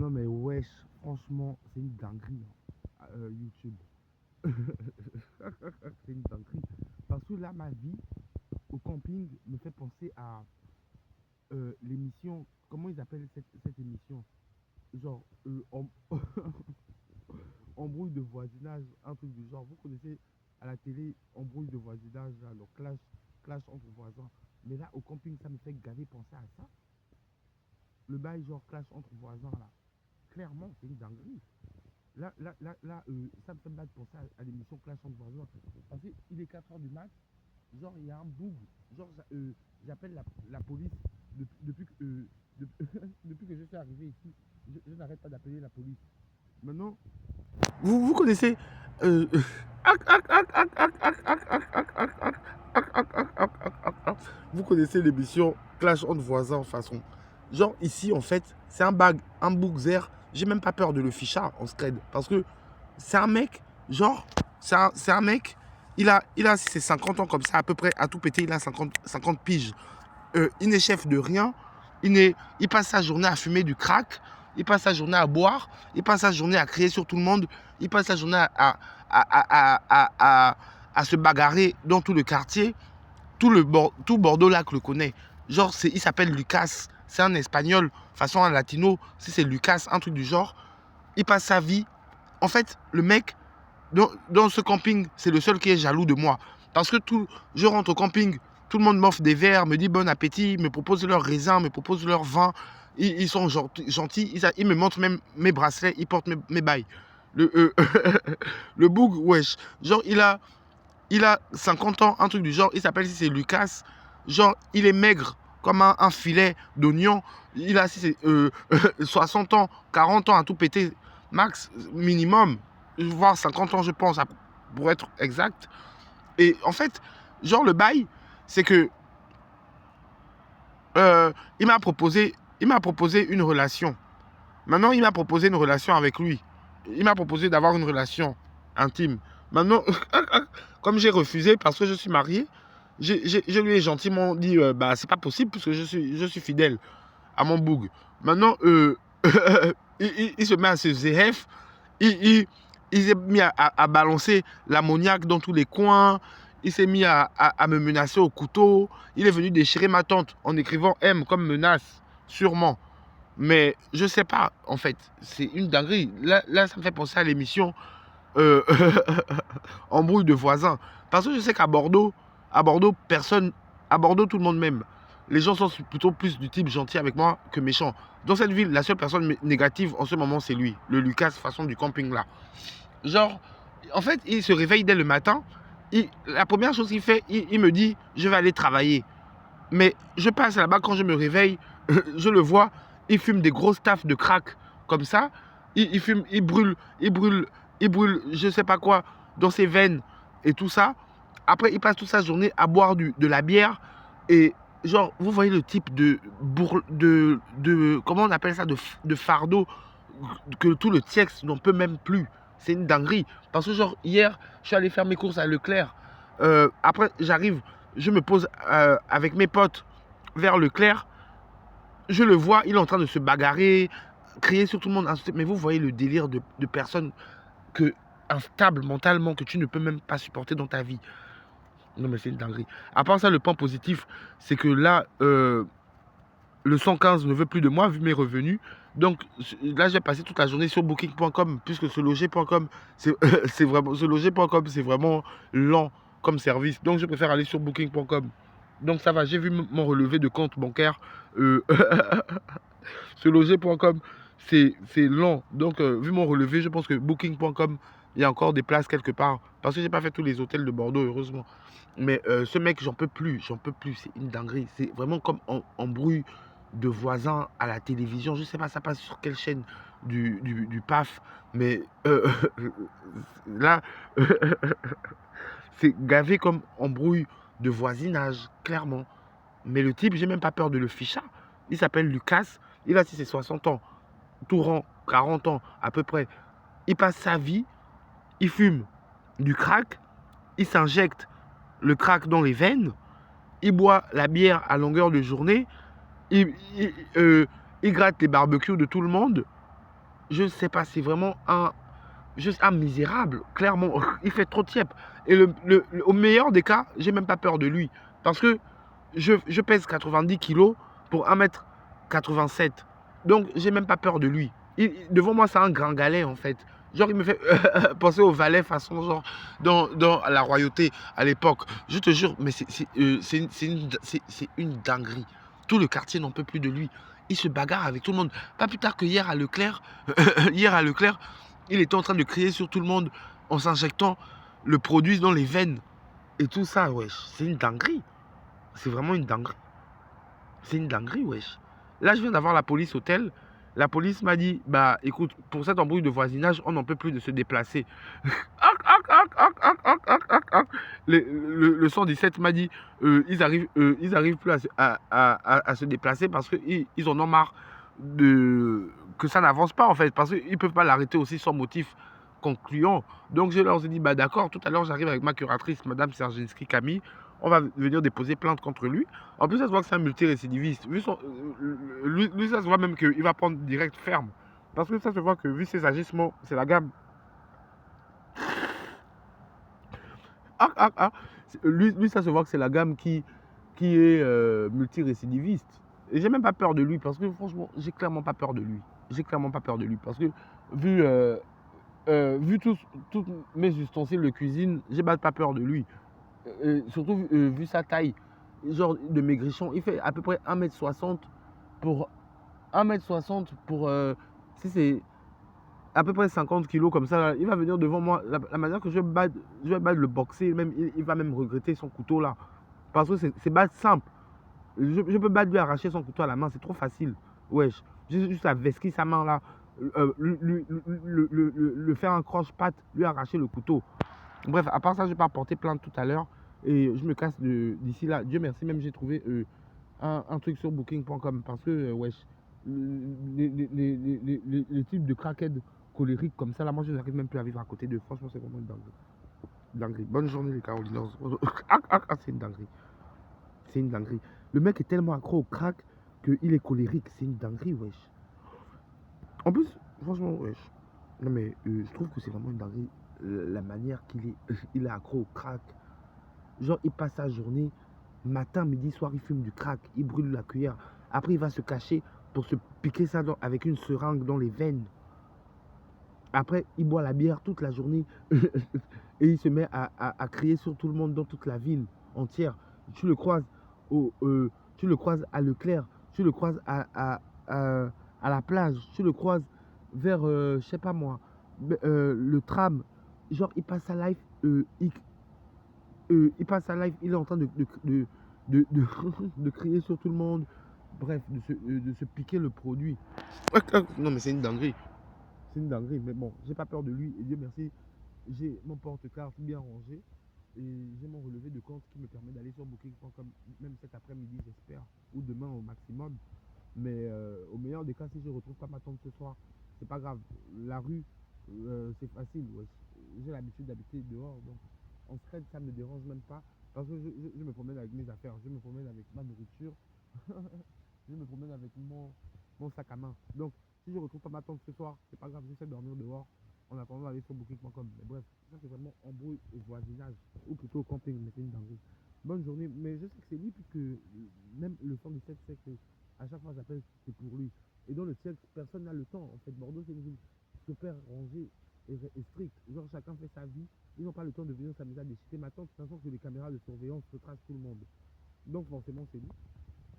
Non mais wesh, franchement, c'est une dinguerie, hein. YouTube. C'est une dinguerie. Parce que là, ma vie au camping me fait penser à l'émission. Comment ils appellent cette émission? Genre, embrouille de voisinage, un truc du genre. Vous connaissez à la télé, embrouille de voisinage, là, le clash entre voisins. Mais là, au camping, ça me fait gaver penser à ça. Le bail, genre clash entre voisins, là. Clairement, c'est une dinguerie. Ça me fait mal de penser à l'émission Clash entre voisins. Parce qu'il est 4 heures du mat, genre, il y a un bug. Genre, j'appelle la police depuis que, depuis que je suis arrivé ici. Je n'arrête pas d'appeler la police. Maintenant, vous connaissez. Vous connaissez l'émission Clash entre voisins façon. Genre ici en fait, c'est un bookzer. J'ai même pas peur de le fichard en scred. Parce que c'est un mec, genre, c'est un mec, il a ses 50 ans comme ça, à peu près, à tout péter, il a 50 piges. Il n'est chef de rien. Il passe sa journée à fumer du crack. Il passe sa journée à boire. Il passe sa journée à crier sur tout le monde. Il passe sa journée à se bagarrer dans tout le quartier. Tout Bordeaux-Lac le connaît. Genre, il s'appelle Lucas. C'est un espagnol, façon un latino. Si c'est Lucas, un truc du genre. Il passe sa vie. En fait, le mec, dans ce camping, c'est le seul qui est jaloux de moi. Parce que je rentre au camping, tout le monde m'offre des verres, me dit bon appétit, me propose leur raisin, me propose leur vin. Ils sont gentils. Ils me montrent même mes bracelets, ils portent mes bails. Le boug, wesh. Genre, il a 50 ans, un truc du genre. Il s'appelle, si c'est Lucas. Genre, il est maigre comme un filet d'oignon. Il a, si c'est 60 ans, 40 ans à tout péter, max, minimum. Voire 50 ans, je pense, pour être exact. Et en fait, genre, le bail, c'est que il m'a proposé une relation. Maintenant, il m'a proposé une relation avec lui. Il m'a proposé d'avoir une relation intime. Maintenant, comme j'ai refusé parce que je suis marié, je lui ai gentiment dit bah c'est pas possible puisque je suis fidèle à mon boug. Maintenant, il se met à se ZF. Il s'est mis à balancer l'ammoniaque dans tous les coins. Il s'est mis à me menacer au couteau. Il est venu déchirer ma tante en écrivant M comme menace, sûrement. Mais je sais pas, en fait. C'est une dinguerie. Là, ça me fait penser à l'émission euh, Embrouille de voisins. Parce que je sais à Bordeaux, personne. À Bordeaux, tout le monde m'aime. Les gens sont plutôt plus du type gentil avec moi que méchant. Dans cette ville, la seule personne négative en ce moment, c'est lui. Le Lucas, façon du camping là. Genre, en fait, il se réveille dès le matin. La première chose qu'il fait, il me dit, je vais aller travailler. Mais je passe là-bas quand je me réveille, je le vois, il fume des grosses taffes de crack comme ça. Il fume, il brûle, je sais pas quoi, dans ses veines et tout ça. Après, il passe toute sa journée à boire de la bière. Et genre, vous voyez le type comment on appelle ça, de fardeau que tout le texte n'en peut même plus. C'est une dinguerie. Parce que genre, hier, je suis allé faire mes courses à Leclerc. Après, j'arrive, je me pose avec mes potes vers Leclerc. Je le vois, il est en train de se bagarrer, crier sur tout le monde. Mais vous voyez le délire de personnes instables mentalement que tu ne peux même pas supporter dans ta vie. Non, mais c'est une dinguerie. À part ça, le point positif, c'est que là, le 115 ne veut plus de moi vu mes revenus. Donc là, j'ai passé toute la journée sur booking.com puisque seloger.com, c'est vraiment seloger.com, c'est vraiment lent comme service. Donc je préfère aller sur booking.com. Donc ça va, j'ai vu mon relevé de compte bancaire. Seloger.com, c'est lent. Donc vu mon relevé, je pense que booking.com, il y a encore des places quelque part. Parce que j'ai pas fait tous les hôtels de Bordeaux, heureusement. Mais ce mec, j'en peux plus. C'est une dinguerie. C'est vraiment comme en bruit de voisins à la télévision. Je sais pas, ça passe sur quelle chaîne du PAF. Mais là, c'est gavé comme embrouille de voisinage, clairement. Mais le type, j'ai même pas peur de le fichard. Il s'appelle Lucas. Il a ses 60 ans, tout rang, 40 ans à peu près. Il passe sa vie, il fume du crack, il s'injecte le crack dans les veines, il boit la bière à longueur de journée, il gratte les barbecues de tout le monde. je ne sais pas, c'est vraiment juste un misérable. Clairement, il fait trop tiep. Et au meilleur des cas, j'ai même pas peur de lui. Parce que je pèse 90 kilos pour 1,87 m. Donc, j'ai même pas peur de lui. Devant moi, c'est un grand galet, en fait. Genre, il me fait penser au valet façon, genre, dans la royauté à l'époque. Je te jure, mais c'est une dinguerie. Tout le quartier n'en peut plus de lui. Il se bagarre avec tout le monde. Pas plus tard que hier à Leclerc, hier à Leclerc, il était en train de crier sur tout le monde en s'injectant le produit dans les veines. Et tout ça, wesh, c'est une dinguerie. C'est vraiment une dinguerie. C'est une dinguerie, wesh. Là, je viens d'avoir la police au tel. La police m'a dit, bah écoute, pour cette embrouille de voisinage, on n'en peut plus de se déplacer. Le 117 m'a dit, ils arrivent plus à se déplacer parce qu'ils ils en ont marre que ça n'avance pas en fait. Parce qu'ils ne peuvent pas l'arrêter aussi sans motif concluant. Donc je leur ai dit, bah d'accord, tout à l'heure j'arrive avec ma curatrice, Madame Serginski Camille. On va venir déposer plainte contre lui. En plus, ça se voit que c'est un multirécidiviste. Lui, ça se voit même qu'il va prendre direct ferme. Parce que ça se voit que, vu ses agissements, c'est la gamme. Ah, ah, ah. Lui, ça se voit que c'est la gamme qui est multirécidiviste. Et j'ai même pas peur de lui, parce que franchement, j'ai clairement pas peur de lui. J'ai clairement pas peur de lui, parce que vu, vu tous mes ustensiles de cuisine, j'ai pas peur de lui. Surtout vu sa taille, genre de maigrichon, il fait à peu près 1,60 m pour 1,60 m pour si c'est à peu près 50 kilos comme ça, là, il va venir devant moi. La manière que je vais battre le boxer, même, il va même regretter son couteau là. Parce que c'est battre simple. Je peux battre lui arracher son couteau à la main, c'est trop facile. Wesh. Juste la vesquille sa main là. Le faire un croche-patte, lui arracher le couteau. Bref, à part ça, je vais pas porter plainte tout à l'heure. Et je me casse d'ici là. Dieu merci, même j'ai trouvé un truc sur booking.com. Parce que, wesh, les types de crackheads colériques comme ça, là, moi, je n'arrive même plus à vivre à côté d'eux. Franchement, c'est vraiment une dinguerie. Dinguerie. Bonne journée, les Caroliners. C'est une dinguerie. C'est une dinguerie. Le mec est tellement accro au crack qu'il est colérique. C'est une dinguerie, wesh. En plus, franchement, wesh. Non, mais je trouve que c'est vraiment une dinguerie. La manière il est accro au crack. Genre, il passe sa journée, matin, midi, soir, il fume du crack, il brûle la cuillère. Après, il va se cacher pour se piquer ça avec une seringue dans les veines. Après, il boit la bière toute la journée et il se met à crier sur tout le monde dans toute la ville entière. Tu le croises, tu le croises à Leclerc, tu le croises à la plage, tu le croises vers, je sais pas moi, le tram. Genre, il passe sa life, il est en train de crier sur tout le monde. Bref, de se piquer le produit. Non, mais c'est une dinguerie. C'est une dinguerie. Mais bon, j'ai pas peur de lui. Et Dieu merci, j'ai mon porte-carte bien rangé. Et j'ai mon relevé de compte qui me permet d'aller sur booking.com, même cet après-midi, j'espère. Ou demain au maximum. Mais au meilleur des cas, si je ne retrouve pas ma tante ce soir, c'est pas grave. La rue, c'est facile. Ouais. J'ai l'habitude d'habiter dehors. Donc, en scred, ça ne me dérange même pas. Parce que je me promène avec mes affaires. Je me promène avec ma nourriture. Je me promène avec mon sac à main. Donc, si je ne retrouve pas ma tante ce soir, c'est pas grave. J'essaie de dormir dehors en attendant d'aller sur booking.com. Mais bref, ça, c'est vraiment embrouille au voisinage. Ou plutôt au camping. Mais c'est une dinguerie. Bonne journée. Mais je sais que c'est lui, puisque même le 117 sait que à chaque fois j'appelle, c'est pour lui. Et dans le siècle, personne n'a le temps. En fait, Bordeaux, c'est une ville super rangée et stricte. Genre, chacun fait sa vie. Ils n'ont pas le temps de venir s'amuser à déchiqueter ma tante. De toute façon, que les caméras de surveillance retracent tout le monde. Donc, forcément, c'est lui.